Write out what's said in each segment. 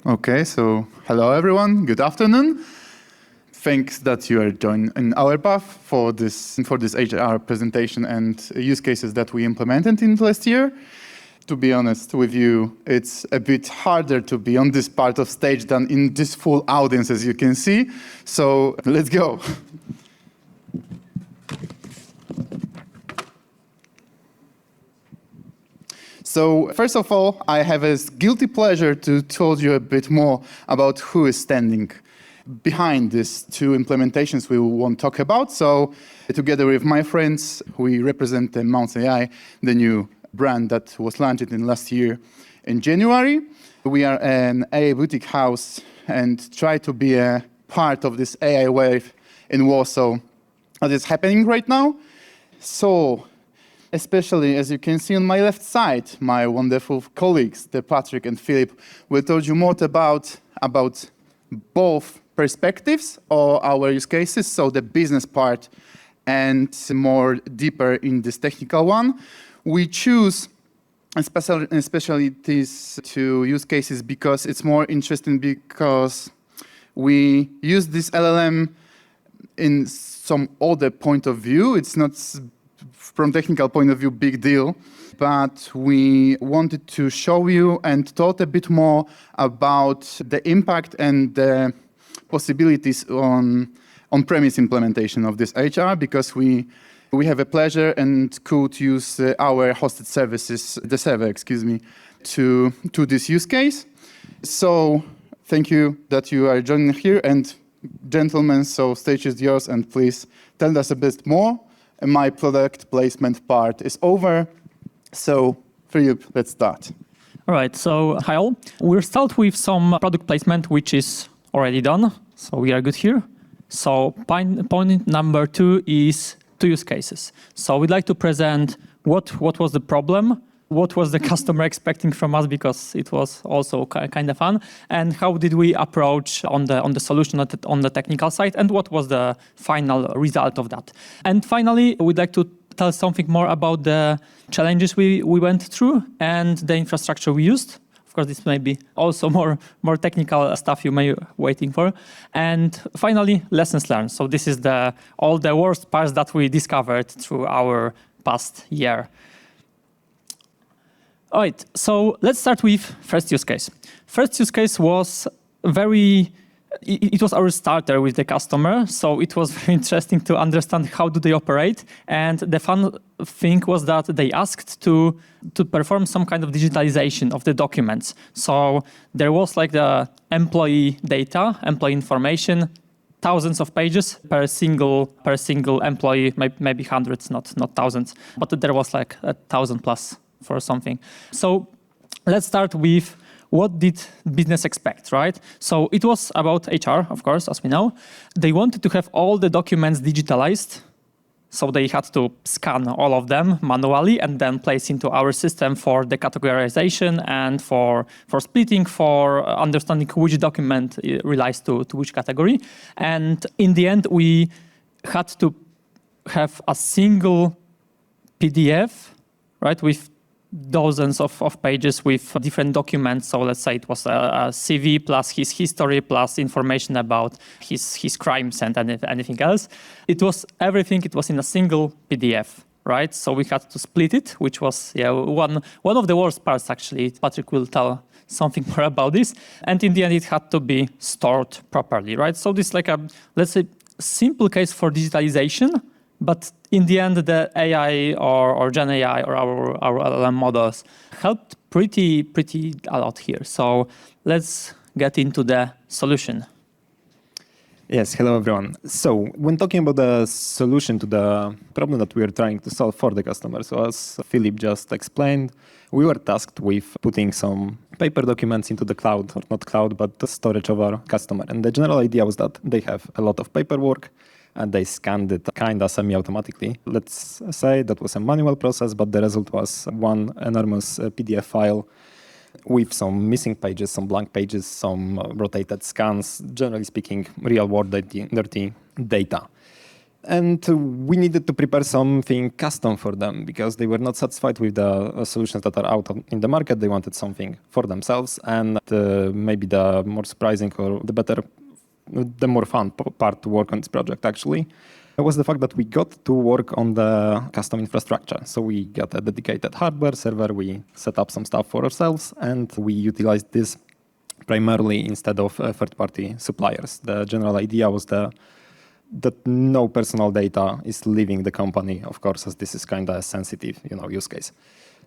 Okay, so hello everyone, good afternoon. Thanks that you are joining in our path for this HR presentation and use cases that we implemented in last year. To be honest with you, it's a bit harder to be on this part of stage than in this full audience, as you can see. So let's go. So first of all, I have a guilty pleasure to tell you a bit more about who is standing behind these two implementations we want to talk about. So together with my friends, we represent the Mounts AI, the new brand that was launched in last year in January. We are an AI boutique house and try to be a part of this AI wave in Warsaw that is happening right now. So especially, as you can see on my left side, my wonderful colleagues, the Patryk and Filip, will tell you more about both perspectives of our use cases, so the business part and more deeper in this technical one. We choose especially these two use cases because it's more interesting because we use this LLM in some other point of view. It's not from technical point of view, big deal, but we wanted to show you and talk a bit more about the impact and the possibilities on on-premise implementation of this HR, because we have a pleasure and could use our hosted services, the server, to this use case. So thank you that you are joining here, and gentlemen, so stage is yours, and please tell us a bit more. My product placement part is over. So, Filip, let's start. All right, so hi all. We'll start with some product placement, which is already done. So we are good here. So point number 2 is 2 use cases. So we'd like to present what was the problem, what was the customer expecting from us, because it was also kind of fun, and how did we approach on the solution on the technical side, and what was the final result of that. And finally, we'd like to tell something more about the challenges we went through and the infrastructure we used. Of course, this may be also more technical stuff you may be waiting for. And finally, lessons learned. So this is all the worst parts that we discovered through our past year. All right, so let's start with first use case. First use case was it was our starter with the customer, so it was very interesting to understand how do they operate. And the fun thing was that they asked to perform some kind of digitalization of the documents. So there was like the employee data, employee information, thousands of pages per single employee, maybe hundreds, not thousands, but there was like 1,000 plus for something. So let's start with what did business expect, right? So it was about HR, of course, as we know. They wanted to have all the documents digitalized. So they had to scan all of them manually and then place into our system for the categorization and for splitting, for understanding which document relates to which category. And in the end, we had to have a single PDF, right, with dozens of pages with different documents. So let's say it was a CV plus his history plus information about his crimes and anything else. It was everything. It was in a single PDF, right? So we had to split it, which was one of the worst parts actually. Patryk will tell something more about this. And in the end, it had to be stored properly, right? So this is like let's say simple case for digitalization. But in the end, the AI or Gen AI or our LLM models helped pretty a lot here. So let's get into the solution. Yes, hello everyone. So when talking about the solution to the problem that we are trying to solve for the customer, so as Filip just explained, we were tasked with putting some paper documents into the cloud, or not cloud, but the storage of our customer. And the general idea was that they have a lot of paperwork, and they scanned it kind of semi-automatically. Let's say that was a manual process, but the result was one enormous PDF file with some missing pages, some blank pages, some rotated scans, generally speaking, real-world dirty data. And we needed to prepare something custom for them because they were not satisfied with the solutions that are out in the market. They wanted something for themselves. And maybe the more surprising or the more fun part to work on this project actually was the fact that we got to work on the custom infrastructure. So we got a dedicated hardware server, we set up some stuff for ourselves, and we utilized this primarily instead of third-party suppliers. The general idea was that no personal data is leaving the company, of course, as this is kind of a sensitive, use case.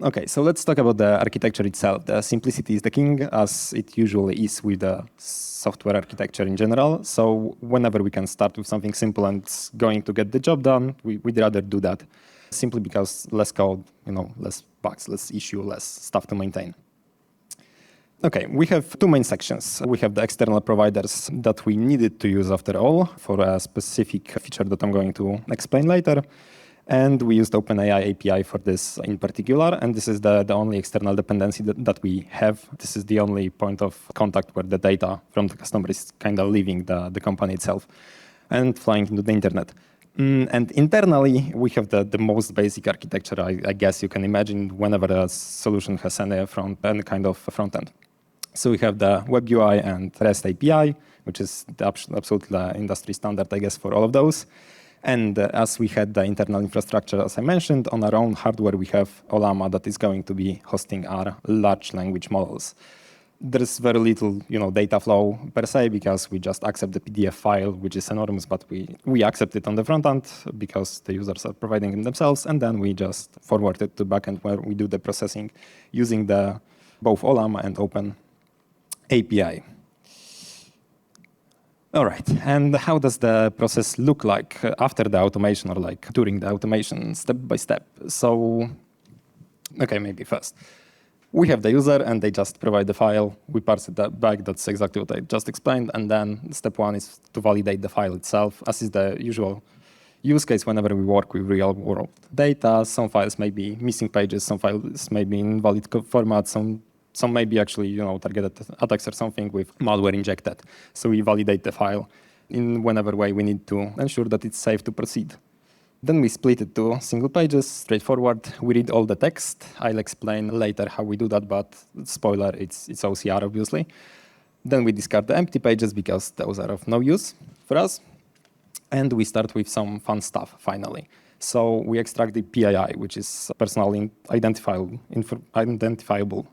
Okay, so let's talk about the architecture itself. The simplicity is the king, as it usually is with the software architecture in general. So whenever we can start with something simple and it's going to get the job done, we'd rather do that, simply because less code, less bugs, less issue, less stuff to maintain. Okay, we have two main sections. We have the external providers that we needed to use after all for a specific feature that I'm going to explain later. And we used OpenAI API for this in particular. And this is the only external dependency that we have. This is the only point of contact where the data from the customer is kind of leaving the company itself and flying into the internet. And internally, we have the most basic architecture, I guess you can imagine, whenever a solution has any kind of front end. So we have the web UI and REST API, which is the absolute industry standard, I guess, for all of those. And as we had the internal infrastructure, as I mentioned, on our own hardware, we have Ollama that is going to be hosting our large language models. There's very little, data flow per se, because we just accept the PDF file, which is enormous, but we accept it on the front end because the users are providing it themselves, and then we just forward it to backend where we do the processing using both Ollama and Open API. All right, and how does the process look like after the automation or like during the automation, step by step? So, okay, maybe first. We have the user and they just provide the file. We parse it back. That's exactly what I just explained. And then step one is to validate the file itself, as is the usual use case whenever we work with real world data. Some files may be missing pages, some files may be in invalid format, some may be actually, targeted attacks or something with malware injected. So we validate the file in whatever way we need to ensure that it's safe to proceed. Then we split it to single pages, straightforward. We read all the text. I'll explain later how we do that, but spoiler, it's OCR, obviously. Then we discard the empty pages because those are of no use for us. And we start with some fun stuff, finally. So we extract the PII, which is personally identifiable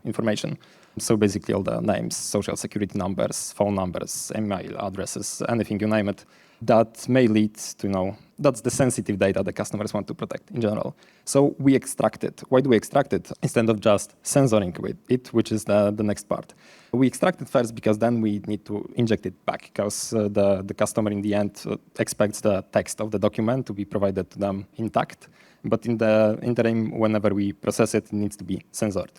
information. So basically all the names, social security numbers, phone numbers, email addresses, anything you name it, that may lead to, that's the sensitive data the customers want to protect in general. So we extract it. Why do we extract it instead of just censoring it, which is the next part? We extract it first because then we need to inject it back, because the customer in the end expects the text of the document to be provided to them intact. But in the interim, whenever we process it, it needs to be censored.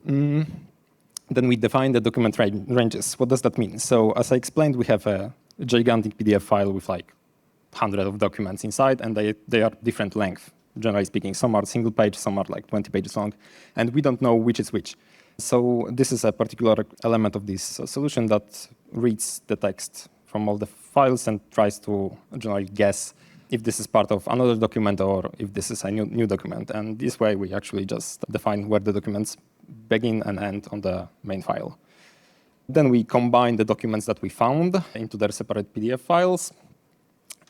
Then we define the document ranges. What does that mean? So as I explained, we have a gigantic PDF file with like hundreds of documents inside, and they are different length, generally speaking. Some are single page, some are like 20 pages long, and we don't know which is which. So this is a particular element of this solution that reads the text from all the files and tries to generally guess if this is part of another document or if this is a new document. And this way, we actually just define where the documents begin and end on the main file. Then we combine the documents that we found into their separate PDF files,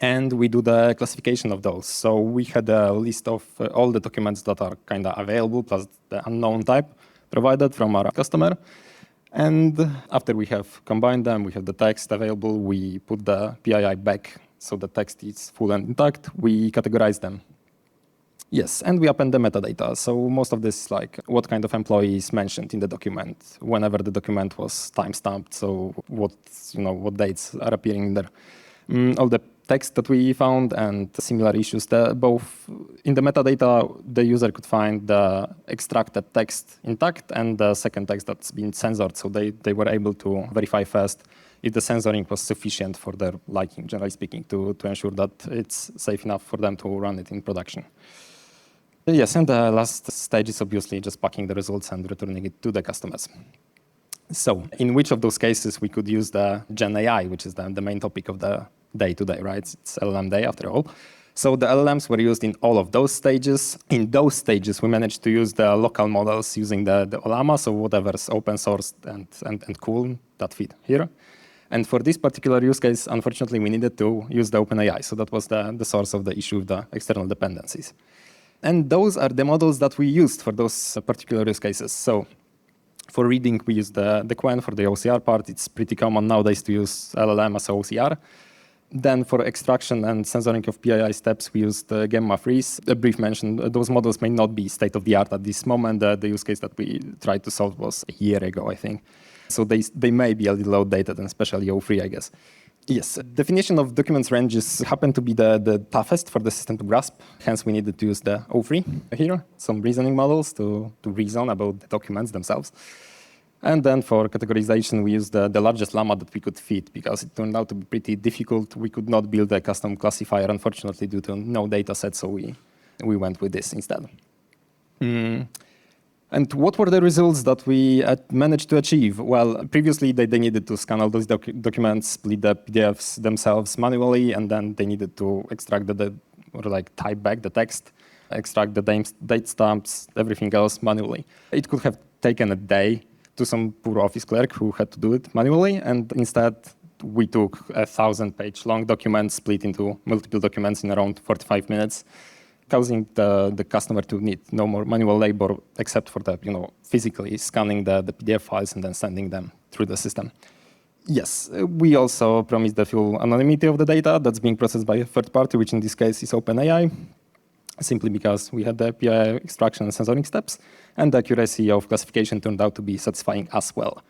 and we do the classification of those. So we had a list of all the documents that are kind of available, plus the unknown type provided from our customer. And after we have combined them, we have the text available, we put the PII back so the text is full and intact, we categorize them. Yes, and we append the metadata. So most of this is like what kind of employee is mentioned in the document, whenever the document was timestamped, so what dates are appearing in there. All the text that we found and similar issues, both in the metadata, the user could find the extracted text intact and the second text that's been censored. So they were able to verify first if the censoring was sufficient for their liking, generally speaking, to ensure that it's safe enough for them to run it in production. Yes, and the last stage is obviously just packing the results and returning it to the customers. So in which of those cases we could use the Gen AI, which is the main topic of the day to day, right? It's LLM day after all. So the LLMs were used in all of those stages. In those stages, we managed to use the local models using the Ollama, so whatever's open source and cool that fit here. And for this particular use case, unfortunately, we needed to use the OpenAI. So that was the source of the issue with the external dependencies. And those are the models that we used for those particular use cases. So for reading, we use the Quen. For the OCR part, it's pretty common nowadays to use LLM as OCR. Then for extraction and censoring of PII steps, we used Gemma Freeze. A brief mention, those models may not be state-of-the-art at this moment. The use case that we tried to solve was a year ago, I think. So they may be a little outdated, and especially O3, I guess. Yes, definition of documents ranges happen to be the toughest for the system to grasp. Hence, we needed to use the O3 here, some reasoning models to reason about the documents themselves. And then for categorization, we used the largest llama that we could fit because it turned out to be pretty difficult. We could not build a custom classifier, unfortunately, due to no data set, so we went with this instead. And what were the results that we managed to achieve? Well, previously, they needed to scan all those documents, split the PDFs themselves manually, and then they needed to extract type back the text, extract the date stamps, everything else manually. It could have taken a day to some poor office clerk who had to do it manually, and instead we took 1,000-page long document split into multiple documents in around 45 minutes, causing the customer to need no more manual labor except for the physically scanning the PDF files and then sending them through the system. Yes, we also promised the full anonymity of the data that's being processed by a third party, which in this case is OpenAI, simply because we had the PII extraction and censoring steps, and the accuracy of classification turned out to be satisfying as well.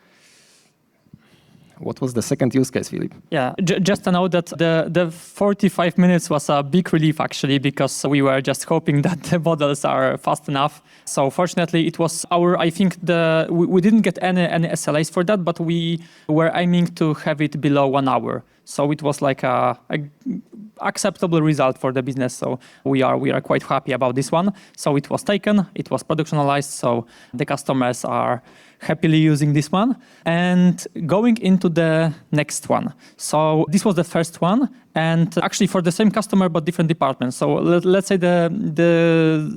What was the second use case, Filip? Yeah, just to know that the 45 minutes was a big relief, actually, because we were just hoping that the models are fast enough. So fortunately, it was I think we didn't get any SLAs for that, but we were aiming to have it below 1 hour. So it was like a acceptable result for the business. So we are quite happy about this one. So it was taken, it was productionalized. So the customers are happily using this one. And going into the next one. So this was the first one, and actually for the same customer but different departments. So let's say the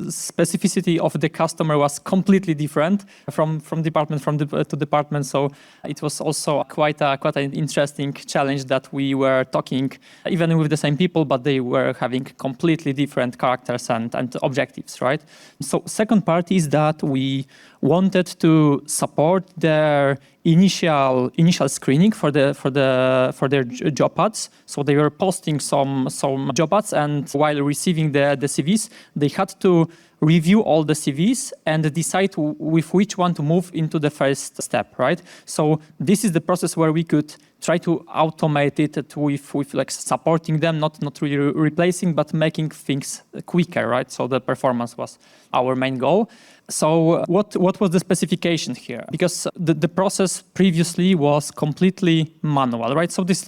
specificity of the customer was completely different from department to department. So it was also quite an interesting challenge that we were talking even with the same people, but they were having completely different characters and objectives, right? So second part is that we wanted to support their initial screening for their job ads. So they were posting some job ads, and while receiving the CVs, they had to review all the CVs and decide with which one to move into the first step, right? So this is the process where we could try to automate it with like supporting them, not really replacing, but making things quicker, right? So the performance was our main goal. So what was the specification here? Because the process previously was completely manual, right? So this,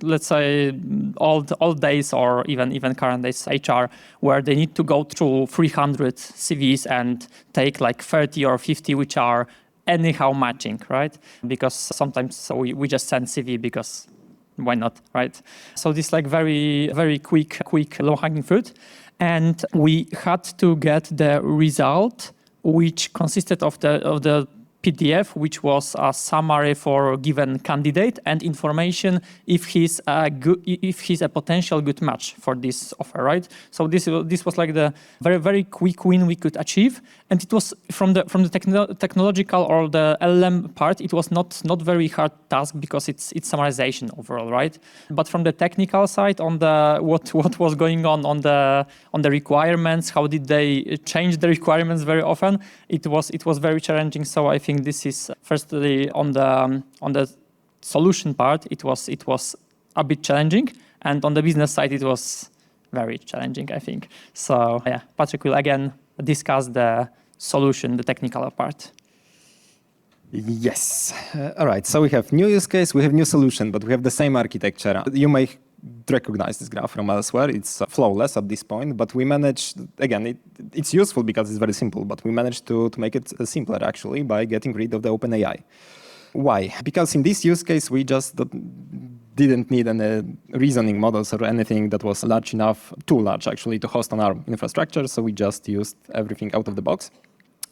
let's say, old days or even current days HR, where they need to go through 300 CVs and take like 30 or 50, which are anyhow matching, right? Because sometimes we just send CV because why not, right? So this like very, very quick low-hanging fruit. And we had to get the result, which consisted of the PDF, which was a summary for a given candidate and information if he's a potential good match for this offer, right? So this was like the very, very quick win we could achieve, and it was from the technological or the LLM part. It was not very hard task because it's summarization overall, right? But from the technical side, on the what was going on the requirements, how did they change the requirements very often? It was very challenging. So I think this is firstly on the solution part. It was a bit challenging, and on the business side, it was very challenging, I think. So yeah, Patryk will again discuss the solution, the technical part. Yes. All right. So we have new use case, we have new solution, but we have the same architecture. You may recognize this graph from elsewhere. It's flawless at this point, but we managed, again, it's useful because it's very simple, but we managed to make it simpler actually by getting rid of the OpenAI. Why? Because in this use case, we just didn't need any reasoning models or anything that was large enough, too large actually, to host on our infrastructure. So we just used everything out of the box.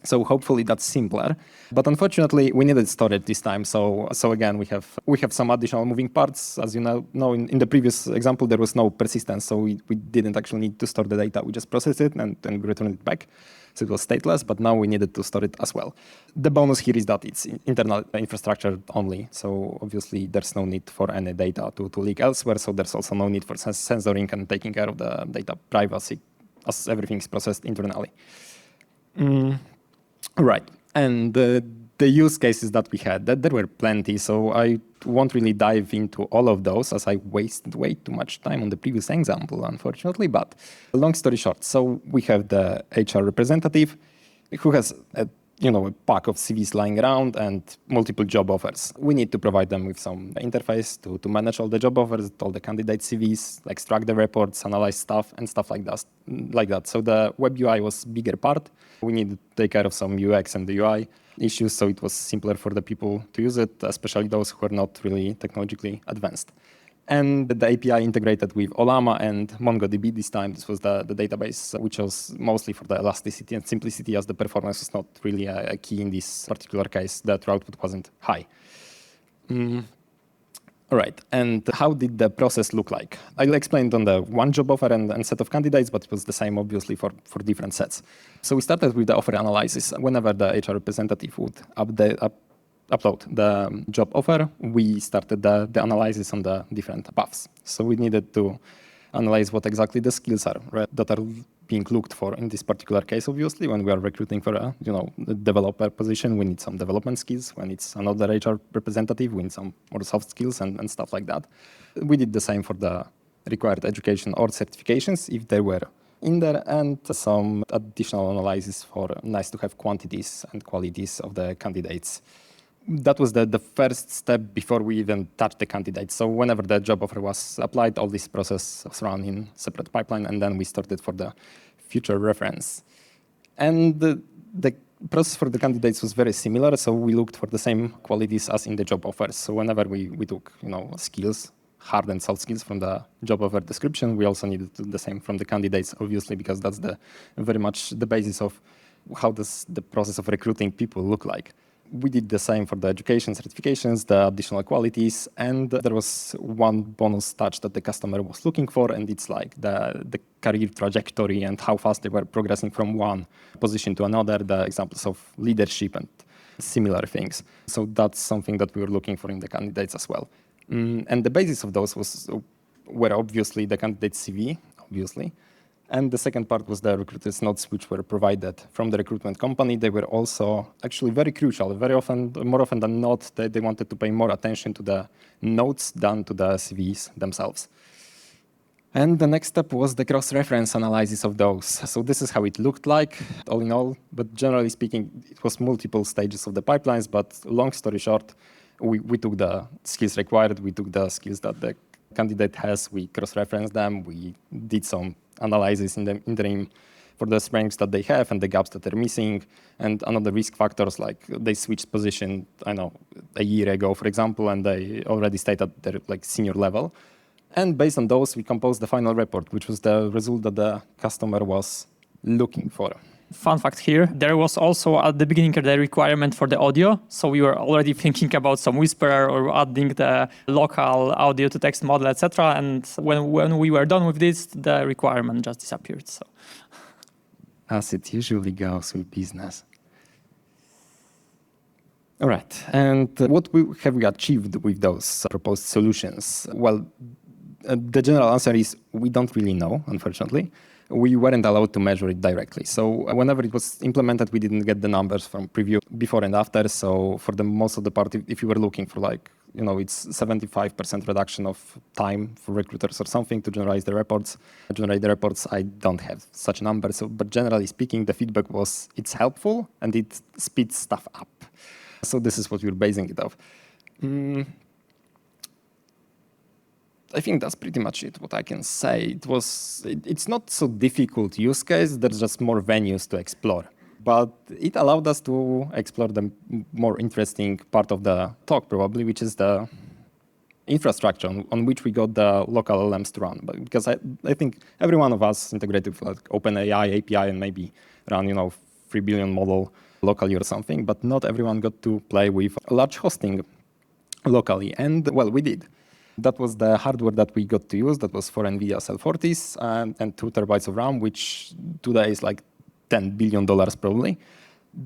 So hopefully that's simpler. But unfortunately, we needed storage this time. So again, we have some additional moving parts. As you know in the previous example, there was no persistence. So we didn't actually need to store the data. We just processed it and we returned it back. So it was stateless, but now we needed to store it as well. The bonus here is that it's internal infrastructure only. So obviously there's no need for any data to leak elsewhere. So there's also no need for censoring and taking care of the data privacy as everything is processed internally. Right, and the use cases that we had, there were plenty, so I won't really dive into all of those as I wasted way too much time on the previous example, unfortunately, but long story short, so we have the HR representative who has a pack of CVs lying around and multiple job offers. We need to provide them with some interface to manage all the job offers, all the candidate CVs, extract the reports, analyze stuff, and stuff like that. So the web UI was bigger part. We needed to take care of some UX and the UI issues, so it was simpler for the people to use it, especially those who are not really technologically advanced. And the API integrated with Olama and MongoDB this time. This was the database, which was mostly for the elasticity and simplicity, as the performance was not really a key in this particular case. The throughput wasn't high. All right, and how did the process look like? I'll explain it on the one job offer and set of candidates, but it was the same, obviously, for different sets. So we started with the offer analysis. Whenever the HR representative would upload the job offer, we started the analysis on the different paths. So we needed to analyze what exactly the skills are, right, that are being looked for in this particular case. Obviously, when we are recruiting for a developer position, we need some development skills. When it's another HR representative, we need some more soft skills and stuff like that. We did the same for the required education or certifications, if they were in there, and some additional analysis for nice to have quantities and qualities of the candidates. That was the first step before we even touched the candidate. So whenever the job offer was applied, all this process was run in separate pipeline, and then we started for the future reference. And the process for the candidates was very similar. So we looked for the same qualities as in the job offers. So whenever we took skills, hard and soft skills from the job offer description, we also needed to do the same from the candidates, obviously, because that's very much the basis of how does the process of recruiting people look like. We did the same for the education certifications, the additional qualities, and there was one bonus touch that the customer was looking for, and it's like the career trajectory and how fast they were progressing from one position to another, the examples of leadership and similar things. So that's something that we were looking for in the candidates as well. And the basis of those were obviously the candidate CV, obviously. And the second part was the recruiters' notes, which were provided from the recruitment company. They were also actually very crucial. Very often, more often than not, they wanted to pay more attention to the notes than to the CVs themselves. And the next step was the cross-reference analysis of those. So this is how it looked like, all in all. But generally speaking, it was multiple stages of the pipelines. But long story short, we took the skills required. We took the skills that the candidate has. We cross-referenced them. We did some analysis in the interim for the strengths that they have and the gaps that they're missing, and another risk factors like they switched position, a year ago, for example, and they already stayed at their senior level. And based on those, we composed the final report, which was the result that the customer was looking for. Fun fact here, there was also at the beginning the requirement for the audio. So we were already thinking about some whisperer or adding the local audio to text model, etc. And when we were done with this, the requirement just disappeared. So, as it usually goes with business. All right. And what have we achieved with those proposed solutions? Well, the general answer is we don't really know, unfortunately. We weren't allowed to measure it directly. So whenever it was implemented, we didn't get the numbers from preview before and after. So for the most of the part, if you were looking for it's 75% reduction of time for recruiters or something to generate the reports. I don't have such a number. But generally speaking, the feedback was it's helpful and it speeds stuff up. So this is what we're basing it off. I think that's pretty much it, what I can say. It's not so difficult use case, there's just more venues to explore. But it allowed us to explore the more interesting part of the talk probably, which is the infrastructure on which we got the local LLMs to run. But because I think every one of us integrated with like OpenAI API and maybe run 3 billion model locally or something, but not everyone got to play with large hosting locally. And well, we did. That was the hardware that we got to use. That was for NVIDIA Cell 40s and 2 terabytes of RAM, which today is like $10 billion probably.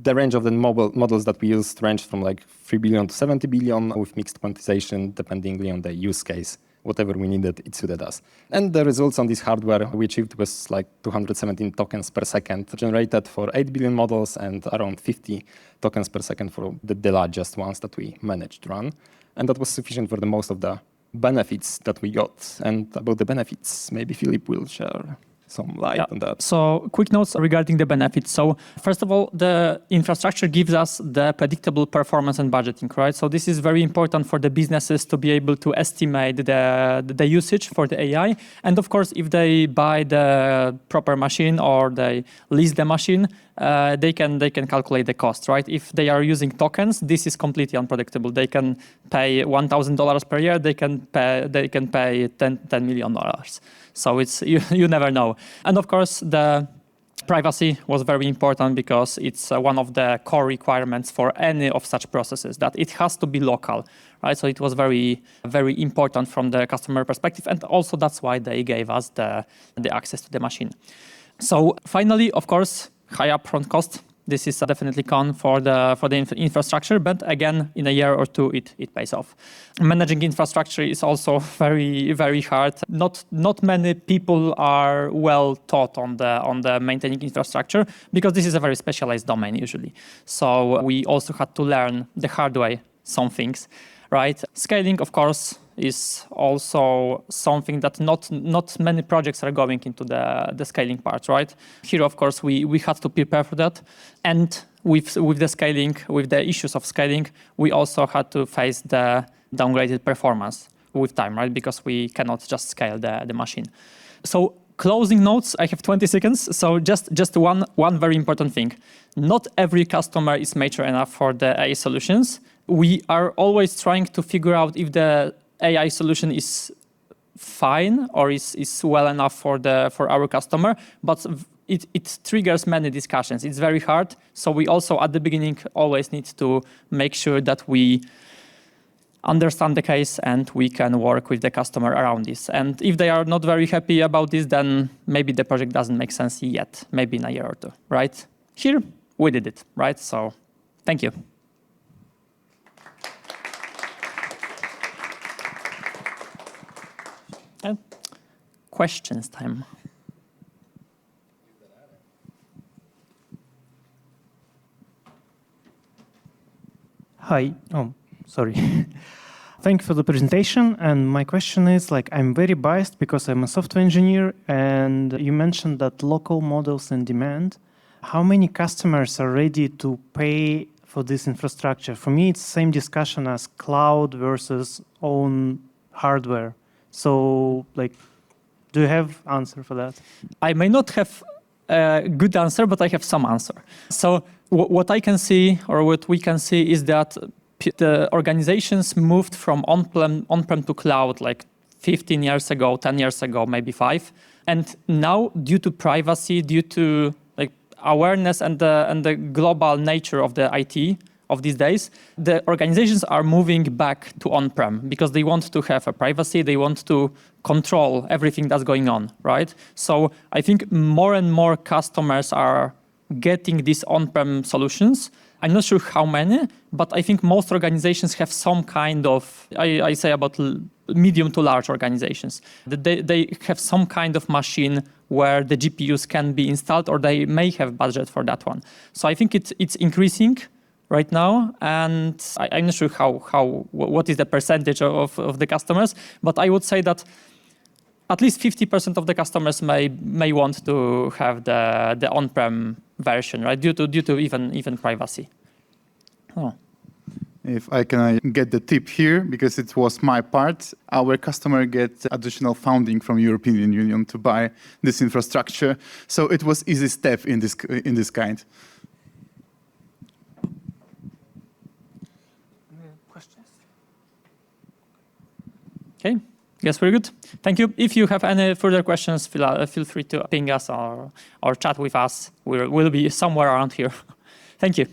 The range of the models that we used ranged from like 3 billion to 70 billion with mixed quantization, depending on the use case. Whatever we needed, it suited us. And the results on this hardware we achieved was like 217 tokens per second generated for 8 billion models and around 50 tokens per second for the largest ones that we managed to run. And that was sufficient for the most of the benefits that we got. And about the benefits, maybe Filip will share some light on that. So quick notes regarding the benefits. So first of all, the infrastructure gives us the predictable performance and budgeting, right? So this is very important for the businesses to be able to estimate the usage for the AI. And of course, if they buy the proper machine or they lease the machine, they can calculate the cost, right? If they are using tokens, this is completely unpredictable. They can pay $1,000 per year. They can pay $10 million. So it's you never know. And of course, the privacy was very important because it's one of the core requirements for any of such processes that it has to be local, right? So it was very, very important from the customer perspective, and also that's why they gave us the access to the machine. So finally, of course, high upfront cost. This is definitely con for the infrastructure, but again, in a year or two, it pays off. Managing infrastructure is also very, very hard. Not many people are well taught on the maintaining infrastructure because this is a very specialized domain usually. So we also had to learn the hard way some things, right? Scaling, of course, is also something that not many projects are going into the scaling part, right? Here, of course, we had to prepare for that. And with the scaling, with the issues of scaling, we also had to face the downgraded performance with time, right? Because we cannot just scale the machine. So closing notes, I have 20 seconds. So just one very important thing. Not every customer is mature enough for the AI solutions. We are always trying to figure out if the AI solution is fine or is well enough for our customer, but it triggers many discussions. It's very hard. So we also at the beginning always need to make sure that we understand the case and we can work with the customer around this. And if they are not very happy about this, then maybe the project doesn't make sense yet, maybe in a year or two, right? Here, we did it, right? So thank you. And questions time. Hi. Oh, sorry. Thank you for the presentation. And my question is, I'm very biased because I'm a software engineer, and you mentioned that local models in demand. How many customers are ready to pay for this infrastructure? For me, it's the same discussion as cloud versus own hardware. So, do you have answer for that? I may not have a good answer, but I have some answer. So what I can see, or what we can see, is that the organizations moved from on-prem to cloud 15 years ago, 10 years ago, maybe 5. And now, due to privacy, due to awareness and the global nature of the IT of these days, the organizations are moving back to on-prem because they want to have a privacy, they want to control everything that's going on, right? So I think more and more customers are getting these on-prem solutions. I'm not sure how many, but I think most organizations have some kind of, I say about medium to large organizations, that they have some kind of machine where the GPUs can be installed, or they may have budget for that one. So I think it's increasing right now, and I'm not sure what is the percentage of the customers, but I would say that at least 50% of the customers may want to have the on-prem version, right? Due to even privacy. Oh. If I can get the tip here, because it was my part, our customer gets additional funding from European Union to buy this infrastructure. So it was easy step in this kind. Okay, yes, very good. Thank you. If you have any further questions, feel free to ping us or chat with us. We'll be somewhere around here. Thank you.